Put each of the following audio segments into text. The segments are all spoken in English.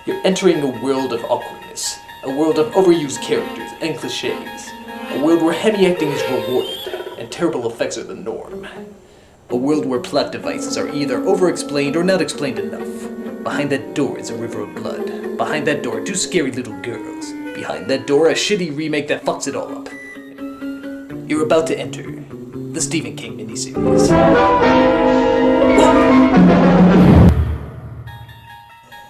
You're entering a world of awkwardness, a world of overused characters and cliches, a world where heavy acting is rewarded and terrible effects are the norm. A world where plot devices are either over-explained or not explained enough. Behind that door is a river of blood. Behind that door, two scary little girls. Behind that door, a shitty remake that fucks it all up. You're about to enter the Stephen King miniseries.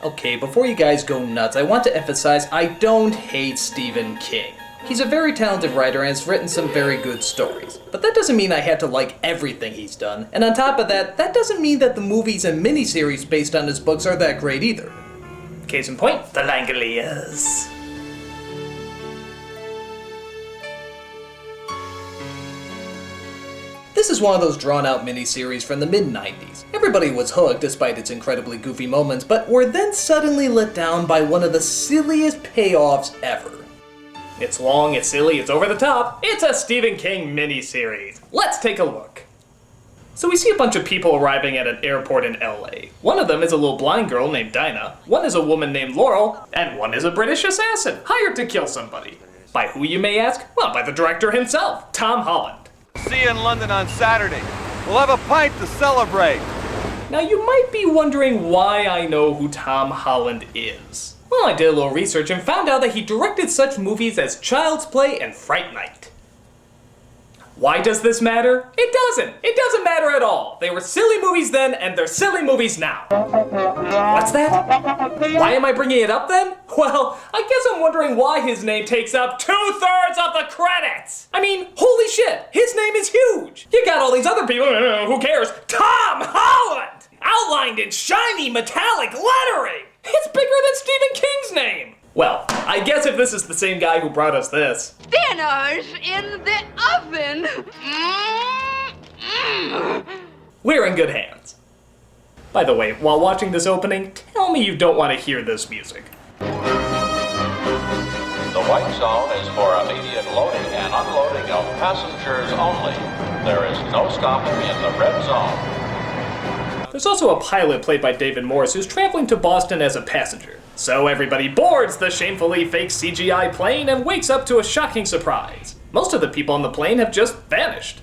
Okay, before you guys go nuts, I want to emphasize I don't hate Stephen King. He's a very talented writer and has written some very good stories. But that doesn't mean I have to like everything he's done. And on top of that, that doesn't mean that the movies and miniseries based on his books are that great either. Case in point, the Langoliers. This is one of those drawn-out miniseries from the mid-90s. Everybody was hooked despite its incredibly goofy moments, but were then suddenly let down by one of the silliest payoffs ever. It's long, it's silly, it's over the top. It's a Stephen King miniseries. Let's take a look. So we see a bunch of people arriving at an airport in LA. One of them is a little blind girl named Dinah, one is a woman named Laurel, and one is a British assassin, hired to kill somebody. By who, you may ask? Well, by the director himself, Tom Holland. See you in London on Saturday. We'll have a pint to celebrate. Now you might be wondering why I know who Tom Holland is. Well, I did a little research and found out that he directed such movies as Child's Play and Fright Night. Why does this matter? It doesn't. It doesn't matter at all. They were silly movies then, and they're silly movies now. What's that? Why am I bringing it up then? Well, I guess I'm wondering why his name takes up 2/3 of the credits. I mean, holy shit, his name is huge. You got all these other people, who cares? Tom Holland! Outlined in shiny metallic lettering. It's bigger than Stephen King's name. Well, I guess if this is the same guy who brought us this. Dinner's in the oven! We're in good hands. By the way, while watching this opening, tell me you don't want to hear this music. The white zone is for immediate loading and unloading of passengers only. There is no stopping in the red zone. There's also a pilot played by David Morse who's traveling to Boston as a passenger. So everybody boards the shamefully fake CGI plane and wakes up to a shocking surprise. Most of the people on the plane have just vanished.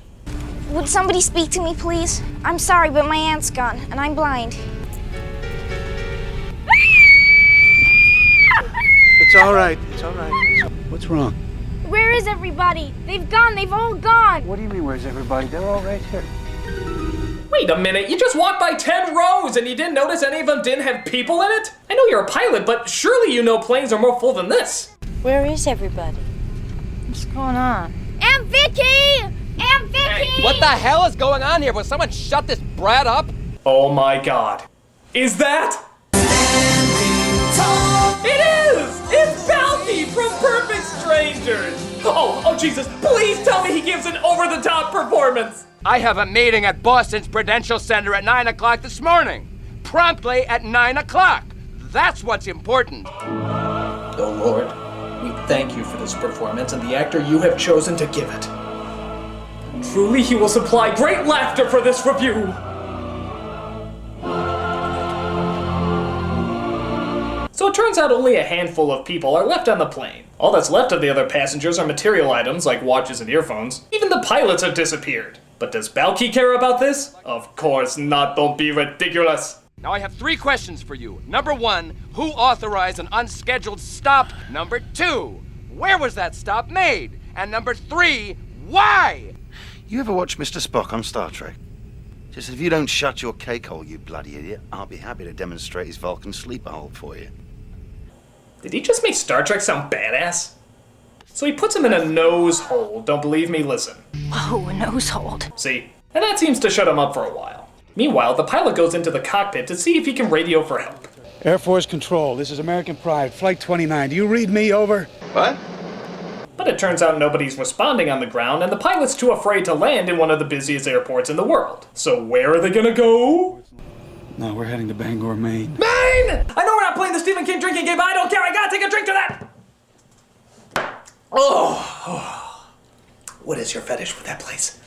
Would somebody speak to me, please? I'm sorry, but my aunt's gone, and I'm blind. It's all right. It's all right. What's wrong? Where is everybody? They've gone. They've all gone. What do you mean, where's everybody? They're all right here. Wait a minute, you just walked by 10 rows and you didn't notice any of them didn't have people in it? I know you're a pilot, but surely you know planes are more full than this. Where is everybody? What's going on? Aunt Vicky! Aunt Vicky! Hey, what the hell is going on here? Will someone shut this brat up? Oh my god. Is that? It is! It's Balky from Perfect Strangers! Oh Jesus, please tell me he gives an over-the-top performance! I have a meeting at Boston's Prudential Center at 9 o'clock this morning. Promptly at 9 o'clock. That's what's important. Oh Lord, we thank you for this performance and the actor you have chosen to give it. Truly he will supply great laughter for this review. So it turns out only a handful of people are left on the plane. All that's left of the other passengers are material items like watches and earphones. Even the pilots have disappeared. But does Balky care about this? Of course not, don't be ridiculous. Now I have 3 questions for you. Number 1, who authorized an unscheduled stop? Number 2, where was that stop made? And number 3, why? You ever watch Mr. Spock on Star Trek? Just if you don't shut your cake hole, you bloody idiot, I'll be happy to demonstrate his Vulcan sleeper hole for you. Did he just make Star Trek sound badass? So he puts him in a nose hole. Don't believe me? Listen. Whoa, a nose hold. See? And that seems to shut him up for a while. Meanwhile, the pilot goes into the cockpit to see if he can radio for help. Air Force Control, this is American Pride, Flight 29. Do you read me? Over? What? But it turns out nobody's responding on the ground, and the pilot's too afraid to land in one of the busiest airports in the world. So where are they gonna go? No, we're heading to Bangor, Maine. Maine! I know we're not playing the Stephen King drinking game, but I don't care. I gotta take a drink to that! Oh. What is your fetish with that place?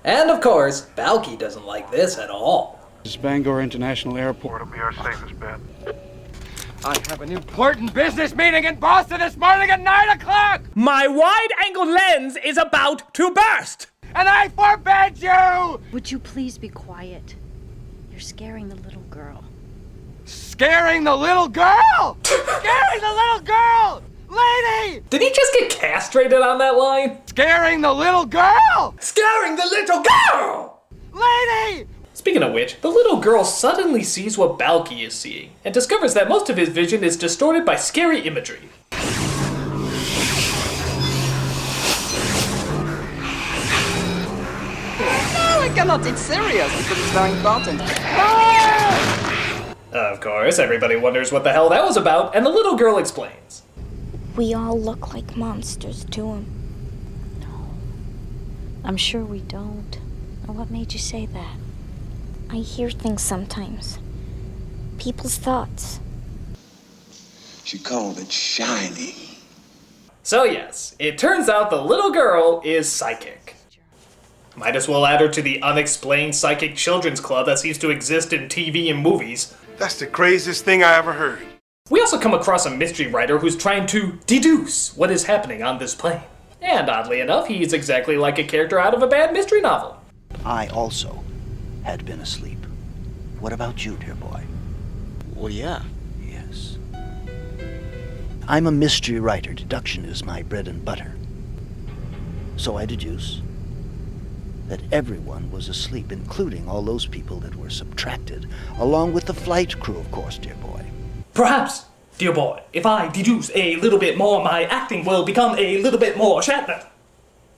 And of course, Balky doesn't like this at all. This is Bangor International Airport. It'll be our safest bet. I have an important business meeting in Boston this morning at 9 o'clock! My wide-angle lens is about to burst! And I forbid you! Would you please be quiet? You're scaring the little girl. Scaring the little girl! Scaring the little girl! Lady! Did he just get castrated on that line? Scaring the little girl! Scaring the little girl! Lady! Speaking of which, the little girl suddenly sees what Balky is seeing, and discovers that most of his vision is distorted by scary imagery. No, I cannot. It's serious because it's very important. Of course, everybody wonders what the hell that was about, and the little girl explains. We all look like monsters to him. No. I'm sure we don't. Now, what made you say that? I hear things sometimes. People's thoughts. She called it shiny. So yes, it turns out the little girl is psychic. Might as well add her to the unexplained psychic children's club that seems to exist in TV and movies. That's the craziest thing I ever heard. We also come across a mystery writer who's trying to deduce what is happening on this plane. And oddly enough, he's exactly like a character out of a bad mystery novel. I also had been asleep. What about you, dear boy? Well, yeah. Yes. I'm a mystery writer. Deduction is my bread and butter. So I deduce that everyone was asleep, including all those people that were subtracted, along with the flight crew, of course, dear boy. Perhaps, dear boy, if I deduce a little bit more, my acting will become a little bit more Shatner.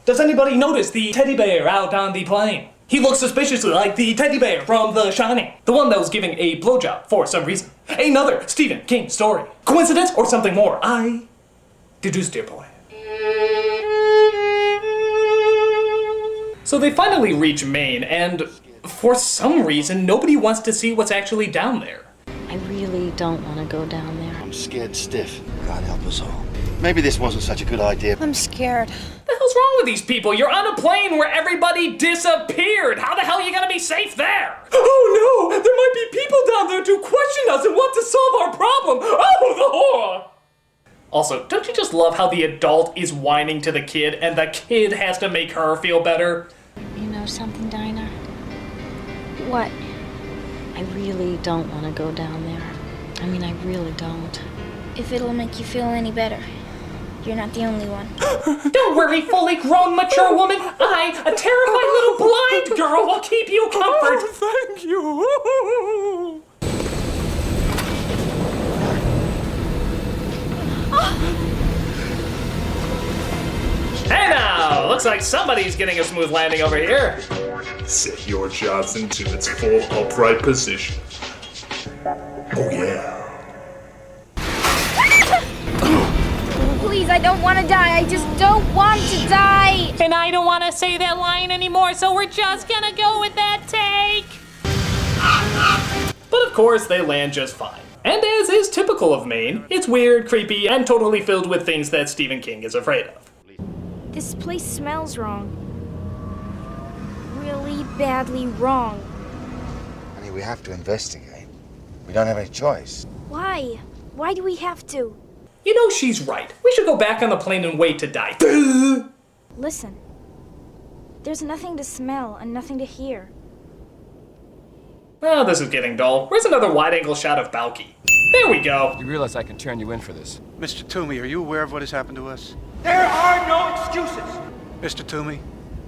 Does anybody notice the teddy bear out on the plane? He looks suspiciously like the teddy bear from The Shining, the one that was giving a blowjob for some reason. Another Stephen King story. Coincidence or something more? I deduce, dear boy. So they finally reach Maine, and for some reason, nobody wants to see what's actually down there. I really don't want to go down there. I'm scared stiff. God help us all. Maybe this wasn't such a good idea. I'm scared. What the hell's wrong with these people? You're on a plane where everybody disappeared. How the hell are you gonna be safe there? Oh no, there might be people down there to question us and want to solve our problem. Oh, the horror! Also, don't you just love how the adult is whining to the kid and the kid has to make her feel better? You know something, Dinah? What? I really don't want to go down there. I mean, I really don't. If it'll make you feel any better. You're not the only one. Don't worry, fully grown, mature woman. I, a terrified little blind girl, will keep you comfort. Oh, thank you. Hey now, looks like somebody's getting a smooth landing over here. Set your jobs into its full upright position. Oh yeah. Please, I don't want to die. I just don't want to die. And I don't want to say that line anymore, so we're just gonna go with that take. But of course, they land just fine. And as is typical of Maine, it's weird, creepy, and totally filled with things that Stephen King is afraid of. This place smells wrong. Really badly wrong. Honey, we have to investigate. We don't have any choice. Why? Why do we have to? You know she's right. We should go back on the plane and wait to die. Listen. There's nothing to smell and nothing to hear. Well, this is getting dull. Where's another wide-angle shot of Balky? There we go. You realize I can turn you in for this. Mr. Toomey, are you aware of what has happened to us? There are no excuses. Mr. Toomey?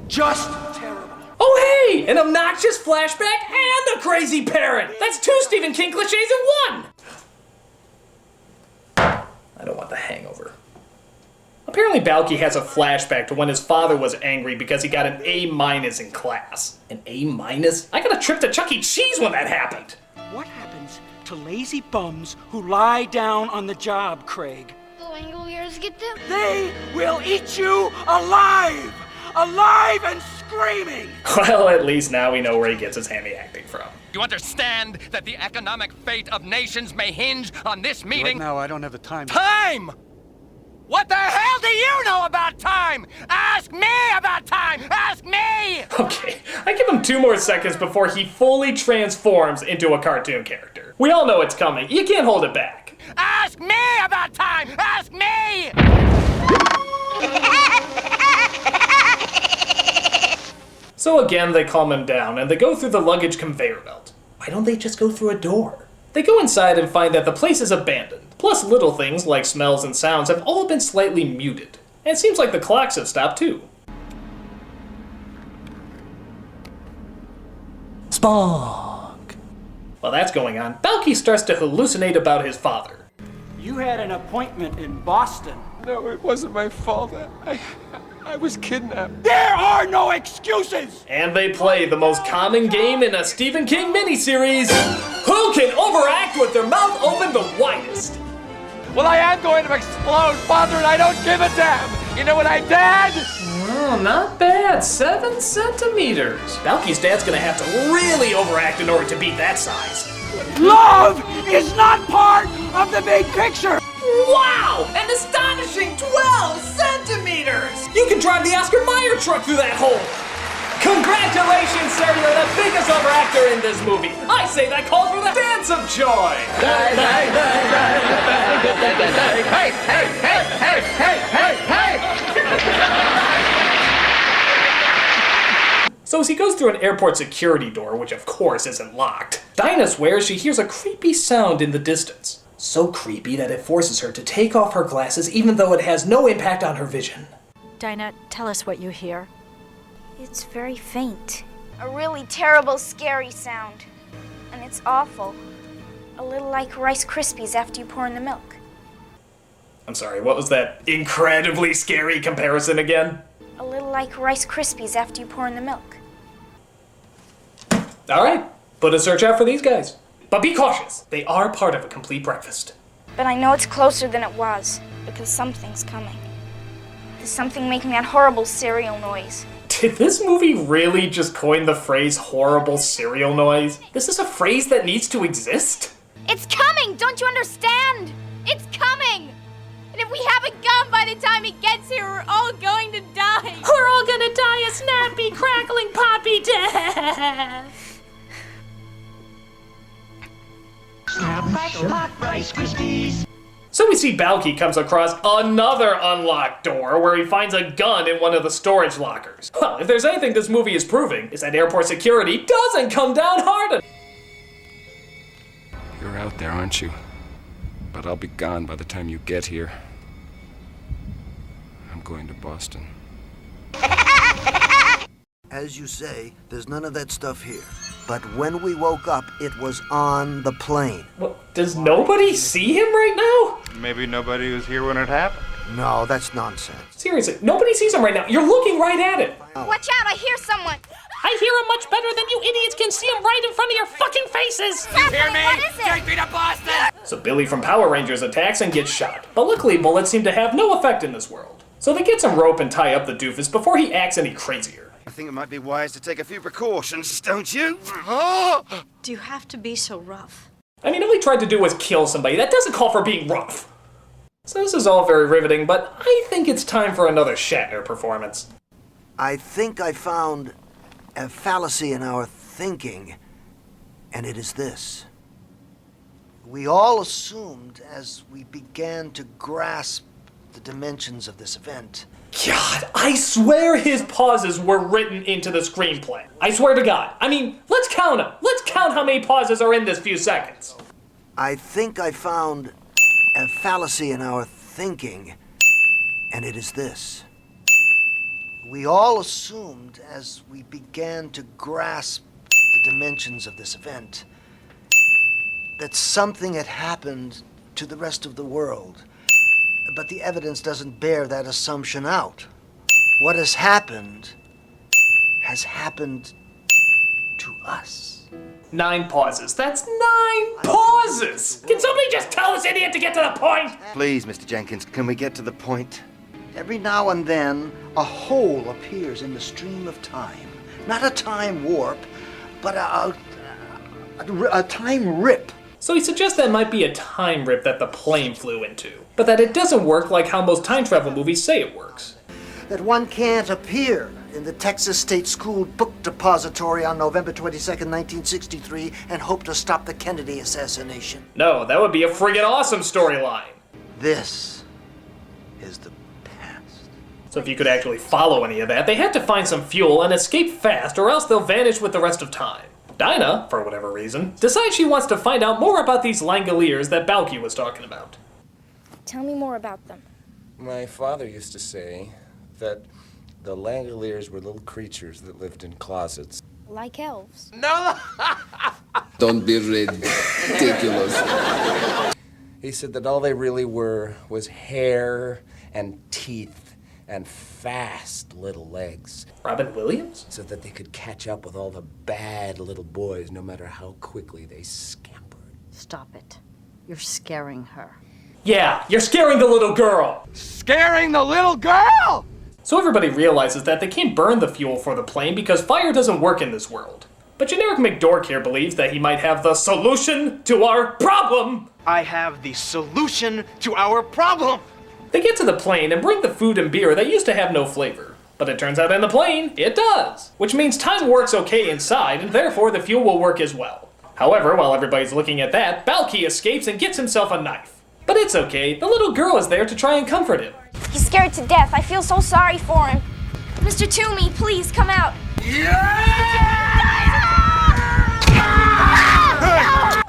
Just terrible. Oh hey! An obnoxious flashback and a crazy parrot! That's 2 Stephen King cliches in 1! I don't want the hangover. Apparently Balky has a flashback to when his father was angry because he got an A- in class. An A-? I got a trip to Chuck E. Cheese when that happened. What happens to lazy bums who lie down on the job, Craig? The Langoliers get them? They will eat you alive! Alive and screaming! Well, at least now we know where he gets his hammy acting from. You understand that the economic fate of nations may hinge on this meeting? Right now, I don't have the time. Time! What the hell do you know about time? Ask me about time! Ask me! Okay, I give him 2 more seconds before he fully transforms into a cartoon character. We all know it's coming. You can't hold it back. Ask me about time! Ask me! So again, they calm him down, and they go through the luggage conveyor belt. Why don't they just go through a door? They go inside and find that the place is abandoned. Plus little things like smells and sounds have all been slightly muted. And it seems like the clocks have stopped too. Spock! While that's going on, Balky starts to hallucinate about his father. You had an appointment in Boston. No, it wasn't my fault. I was kidnapped. There are no excuses! And they play the most common game in a Stephen King miniseries. Who can overact with their mouth open the widest? Well, I am going to explode, Father, and I don't give a damn. You know what I did? Oh, not bad. 7 centimeters. Balky's dad's gonna have to really overact in order to beat that size. Love is not part of the big picture! Wow! An astonishing 12 centimeters! You can drive the Oscar Mayer truck through that hole! Congratulations, sir! You're the biggest overactor in this movie! I say that calls for the dance of joy! Hey, hey, hey, So as he goes through an airport security door, which of course isn't locked, Dinah swears she hears a creepy sound in the distance. So creepy that it forces her to take off her glasses even though it has no impact on her vision. Dinah, tell us what you hear. It's very faint. A really terrible, scary sound. And it's awful. A little like Rice Krispies after you pour in the milk. I'm sorry, what was that incredibly scary comparison again? A little like Rice Krispies after you pour in the milk. Alright, put a search out for these guys. But be cautious, they are part of a complete breakfast. But I know it's closer than it was, because something's coming. There's something making that horrible cereal noise. Did this movie really just coin the phrase horrible cereal noise? This is a phrase that needs to exist? It's coming! Don't you understand? It's coming! And if we haven't gone by the time it gets here, we're all going to die! We're all gonna die a snappy, crackling, poppy death! Rice Krispies. So we see Balky comes across another unlocked door where he finds a gun in one of the storage lockers. Well, if there's anything this movie is proving, is that airport security doesn't come down hard enough. You're out there, aren't you? But I'll be gone by the time you get here. I'm going to Boston. As you say, there's none of that stuff here. But when we woke up, it was on the plane. What, does nobody see him right now? Maybe nobody was here when it happened. No, that's nonsense. Seriously, nobody sees him right now. You're looking right at it. Watch out, I hear someone! I hear him much better than you idiots can see him right in front of your fucking faces! You hear me? What is it? Take me to Boston! So Billy from Power Rangers attacks and gets shot. But luckily, bullets seem to have no effect in this world. So they get some rope and tie up the doofus before he acts any crazier. I think it might be wise to take a few precautions, don't you? Do you have to be so rough? I mean, all he tried to do was kill somebody. That doesn't call for being rough. So this is all very riveting, but I think it's time for another Shatner performance. I think I found a fallacy in our thinking, and it is this. We all assumed as we began to grasp the dimensions of this event. God, I swear his pauses were written into the screenplay. I swear to God. I mean, let's count them. Let's count how many pauses are in this few seconds. I think I found a fallacy in our thinking, and it is this. We all assumed as we began to grasp the dimensions of this event that something had happened to the rest of the world. But the evidence doesn't bear that assumption out. What has happened to us. 9 pauses. That's 9 pauses! Can somebody just tell this idiot to get to the point? Please, Mr. Jenkins, can we get to the point? Every now and then, a hole appears in the stream of time. Not a time warp, but a time rip. So he suggests that might be a time rip that the plane flew into, but that it doesn't work like how most time travel movies say it works. That one can't appear in the Texas State School Book Depository on November 22nd, 1963, and hoped to stop the Kennedy assassination. No, that would be a friggin' awesome storyline. This is the past. So if you could actually follow any of that, they had to find some fuel and escape fast, or else they'll vanish with the rest of time. Dinah, for whatever reason, decides she wants to find out more about these Langoliers that Balky was talking about. Tell me more about them. My father used to say that the Langoliers were little creatures that lived in closets. Like elves. No! Don't be ridiculous. He said that all they really were was hair and teeth and fast little legs. Robin Williams? So that they could catch up with all the bad little boys no matter how quickly they scampered. Stop it. You're scaring her. Yeah, you're scaring the little girl! Scaring the little girl! So everybody realizes that they can't burn the fuel for the plane because fire doesn't work in this world. But Generic McDork here believes that he might have the solution to our problem! I have the solution to our problem! They get to the plane and bring the food and beer that used to have no flavor. But it turns out in the plane, it does. Which means time works okay inside, and therefore the fuel will work as well. However, while everybody's looking at that, Balky escapes and gets himself a knife. But it's okay, the little girl is there to try and comfort him. He's scared to death. I feel so sorry for him. Mr. Toomey, please come out.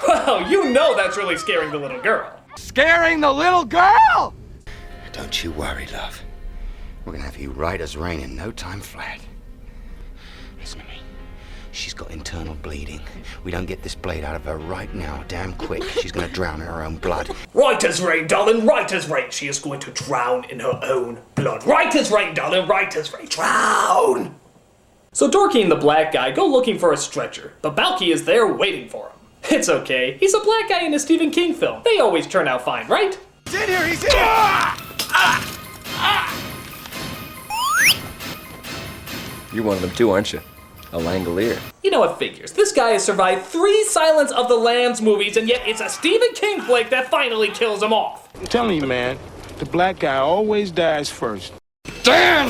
Well, you know that's really scaring the little girl. Scaring the little girl! Don't you worry, love. We're gonna have you right as rain in no time flat. Listen to me. She's got internal bleeding. We don't get this blade out of her right now, damn quick, she's gonna drown in her own blood. Right as rain, darling, right as rain. She is going to drown in her own blood. Right as rain, darling, right as rain. Drown! So Dorky and the black guy go looking for a stretcher, but Balky is there waiting for him. It's okay, he's a black guy in a Stephen King film. They always turn out fine, right? He's in here, he's in here! You're one of them too, aren't you? A Langolier. You know, it figures. This guy has survived 3 Silence of the Lambs movies, and yet it's a Stephen King flick that finally kills him off. I'm telling you, man, the black guy always dies first. Damn!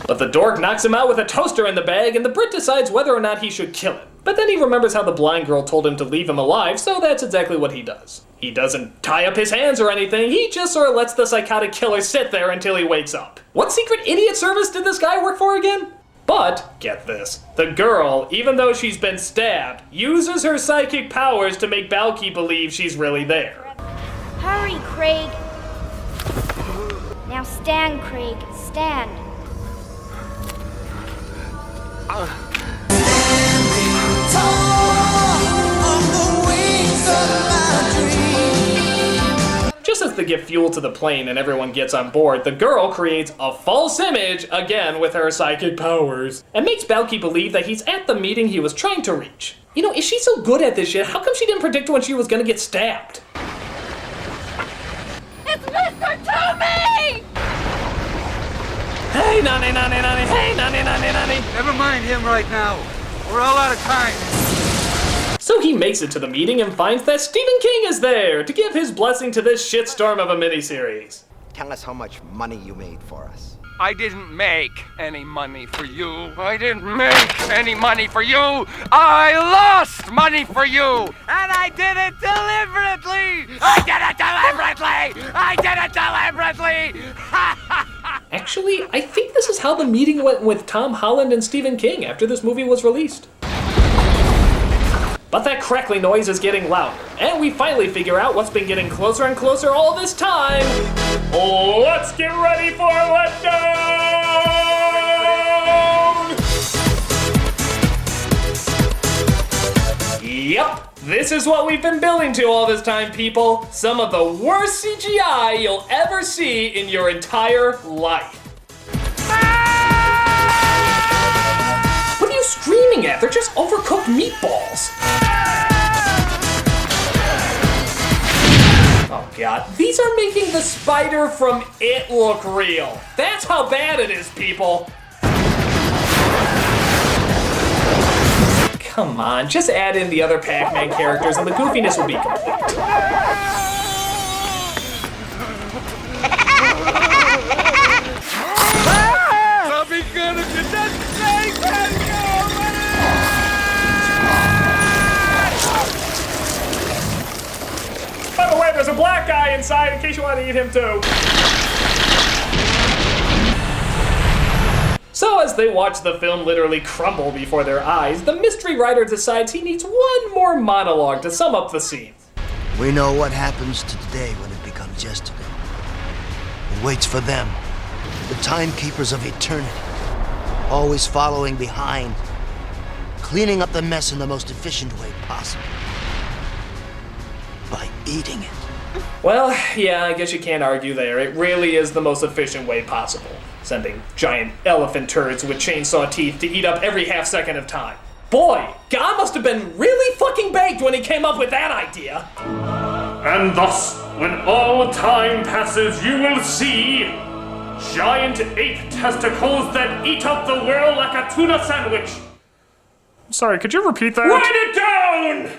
But the dork knocks him out with a toaster in the bag, and the Brit decides whether or not he should kill him. But then he remembers how the blind girl told him to leave him alive, so that's exactly what he does. He doesn't tie up his hands or anything, he just sort of lets the psychotic killer sit there until he wakes up. What secret idiot service did this guy work for again? But, get this, the girl, even though she's been stabbed, uses her psychic powers to make Balky believe she's really there. Hurry, Craig. Now stand, Craig. Stand. Just as they give fuel to the plane and everyone gets on board, the girl creates a false image, again with her psychic powers, and makes Balky believe that he's at the meeting he was trying to reach. You know, is she so good at this shit? How come she didn't predict when she was gonna get stabbed? It's Mr. Toomey! Hey, nanny, nanny, nanny, hey, nanny, nanny, nanny. Never mind him right now. We're all out of time. So he makes it to the meeting and finds that Stephen King is there to give his blessing to this shitstorm of a miniseries. Tell us how much money you made for us. I didn't make any money for you. I didn't make any money for you. I lost money for you. And I did it deliberately. I did it deliberately. I did it deliberately. Actually, I think this is how the meeting went with Tom Holland and Stephen King after this movie was released. But that crackling noise is getting louder, and we finally figure out what's been getting closer and closer all this time. Let's get ready for letdown! Yep, this is what we've been building to all this time, people. Some of the worst CGI you'll ever see in your entire life. What are you screaming at? They're just overcooked meatballs. Oh god, these are making the spider from It look real. That's how bad it is, people. Come on, just add in the other Pac-Man characters and the goofiness will be complete. Tommy gonna By the way, there's a black guy inside in case you want to eat him too. So as they watch the film literally crumble before their eyes, the mystery writer decides he needs one more monologue to sum up the scene. We know what happens to today when it becomes yesterday. It waits for them, the timekeepers of eternity, always following behind, cleaning up the mess in the most efficient way possible. By eating it. Well, yeah, I guess you can't argue there. It really is the most efficient way possible. Sending giant elephant turds with chainsaw teeth to eat up every half second of time. Boy, God must have been really fucking baked when he came up with that idea. And thus, when all time passes, you will see giant ape testicles that eat up the world like a tuna sandwich. Sorry, could you repeat that? Write it down!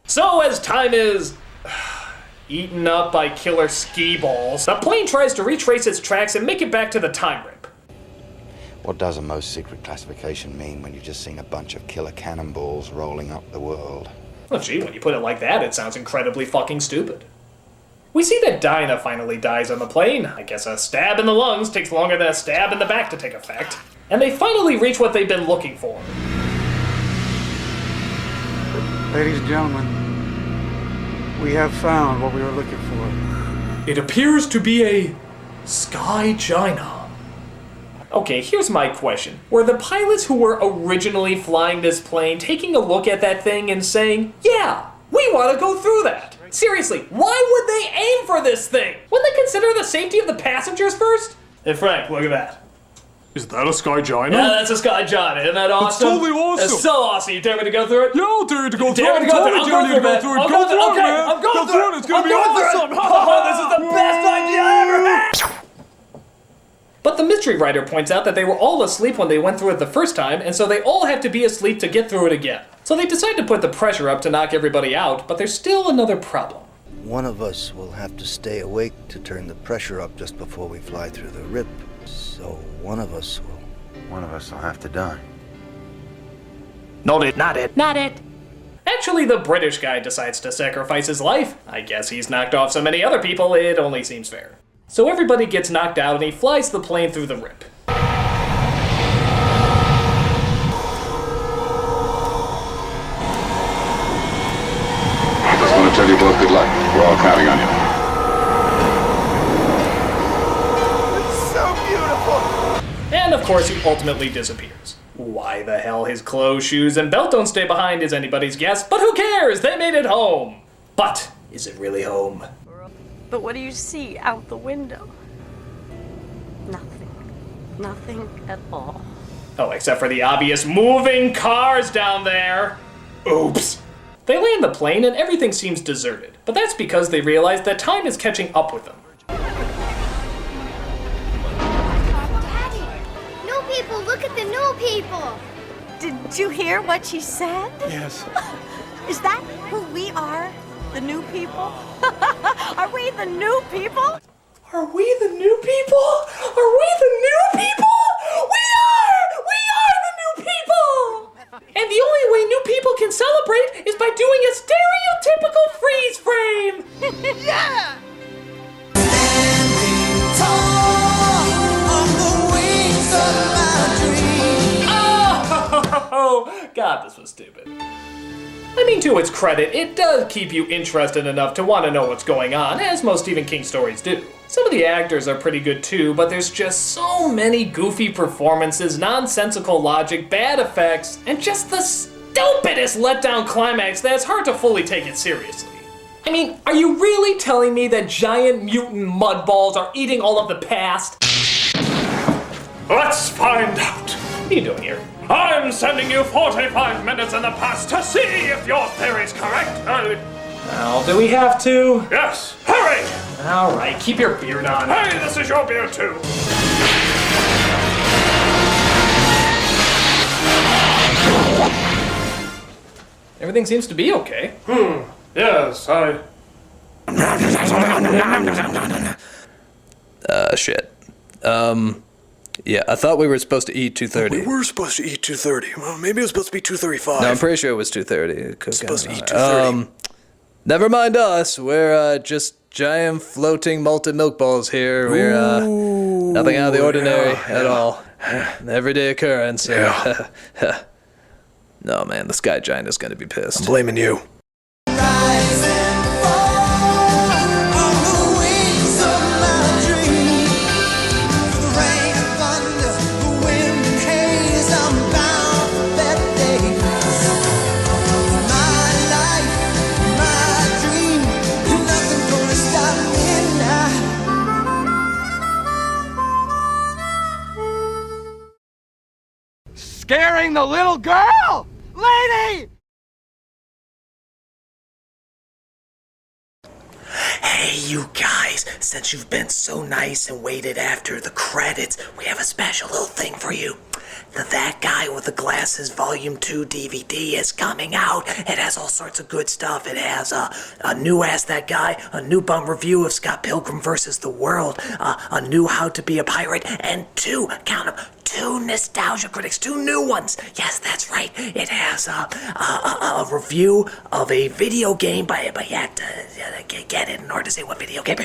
So as time is eaten up by killer ski balls, the plane tries to retrace its tracks and make it back to the time rip. What does a most secret classification mean when you've just seen a bunch of killer cannonballs rolling up the world? Well, gee, when you put it like that, it sounds incredibly fucking stupid. We see that Dinah finally dies on the plane. I guess a stab in the lungs takes longer than a stab in the back to take effect. And they finally reach what they've been looking for. Ladies and gentlemen, we have found what we were looking for. It appears to be a Sky China. Okay, here's my question. Were the pilots who were originally flying this plane taking a look at that thing and saying, yeah, we want to go through that? Seriously, why would they aim for this thing? Wouldn't they consider the safety of the passengers first? Hey Frank, look at that. Is that a Sky China? Yeah, that's a Sky China. Isn't that awesome? It's totally awesome. It's so awesome. You dare me to go through it? Yeah, I'll dare you to go through it. I'm going through it. Go through it. It's going to be awesome. Oh, this is the best idea I ever had. But the mystery writer points out that they were all asleep when they went through it the first time, and so they all have to be asleep to get through it again. So they decide to put the pressure up to knock everybody out, but there's still another problem. One of us will have to stay awake to turn the pressure up just before we fly through the rip. So one of us will have to die. Not it. Actually, the British guy decides to sacrifice his life. I guess he's knocked off so many other people, it only seems fair. So everybody gets knocked out and he flies the plane through the rip. I just want to tell you both good luck. We're all counting on you. It's so beautiful! And of course he ultimately disappears. Why the hell his clothes, shoes, and belt don't stay behind is anybody's guess, but who cares? They made it home! But is it really home? But what do you see out the window? Nothing. Nothing at all. Oh, except for the obvious moving cars down there. Oops. They land the plane and everything seems deserted, but that's because they realize that time is catching up with them. Daddy, new people, look at the new people. Did you hear what she said? Yes. Is that who we are? The new people? Are we the new people? Are we the new people? Are we the new people? We are! We are the new people! And the only way new people can celebrate is by doing a stereotypical freeze frame! Yeah! Oh, God, this was stupid. I mean, to its credit, it does keep you interested enough to want to know what's going on, as most Stephen King stories do. Some of the actors are pretty good too, but there's just so many goofy performances, nonsensical logic, bad effects, and just the stupidest letdown climax that it's hard to fully take it seriously. I mean, are you really telling me that giant mutant mudballs are eating all of the past? Let's find out. What are you doing here? I'm sending you 45 minutes in the past to see if your theory's correct. Well, do we have to? Yes, hurry! Alright, keep your beard on. Hey, this is your beard too. Everything seems to be okay. Yes, Shit. Yeah, I thought we were supposed to eat 2:30. We were supposed to eat 2:30. Well, maybe it was supposed to be 2:35. No, I'm pretty sure it was 2:30. Supposed to eat 2:30. Never mind us. We're just giant floating molten milk balls here. We're nothing out of the ordinary at all. An everyday occurrence. No, man, the sky giant is going to be pissed. I'm blaming you. Scaring the little girl! Lady! Hey, you guys, since you've been so nice and waited after the credits, we have a special little thing for you. That Guy with the Glasses Volume 2 DVD is coming out. It has all sorts of good stuff. It has a new Ask That Guy, a new bum review of Scott Pilgrim vs. the World, a new How to Be a Pirate, and two nostalgia critics, 2 new ones. Yes, that's right. It has a review of a video game, but you have to get it in order to say what video game.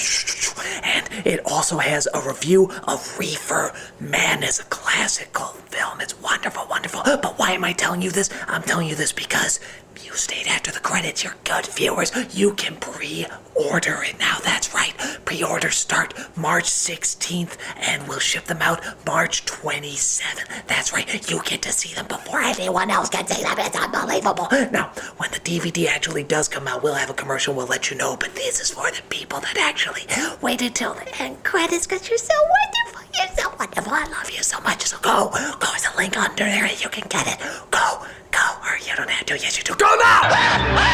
And it also has a review of Reefer Madness, a classical film. It's wonderful, wonderful. But why am I telling you this? I'm telling you this because you stayed after the credits. You're good viewers. You can pre-order it now. That's right. Pre-orders start March 16th and we'll ship them out March 27th. That's right. You get to see them before anyone else can see them. It's unbelievable. Now, when the DVD actually does come out, we'll have a commercial. We'll let you know. But this is for the people that actually waited till the end credits because you're so wonderful. You're so wonderful. I love you so much. So go. There's a link under there. You can get it. Go. Or you don't have to. Yes, you do. Go now!